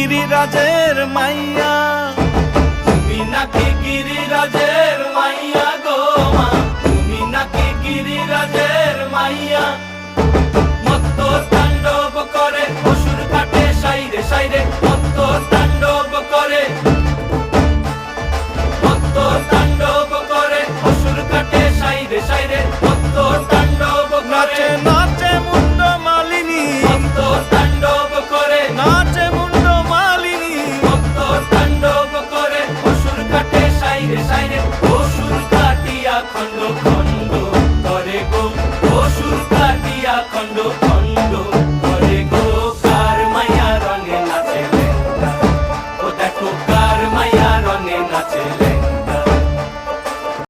গিরিরাজের মাইয়া, তুমি নাকি গিরিরাজের মাইয়া গো মা, তুমি নাকি গিরিরাজের মাইয়া। মত্ত তাণ্ডব করে অসুর কাটে সাইরে সাইরে, মত্ত তাণ্ডব করে, মত্ত তাণ্ডব করে অসুর কাটে সাইরে সাইরে, মত্ত তাণ্ডব করে। নাচে নাচে মুন্ড মালিনী, মত্ত তাণ্ডব করে, নাচে মুন্ড মালিনী, মত্ত তাণ্ডব করে অসুর কাটে সাইরে সাইরে, অসুর কাটিয়া খণ্ড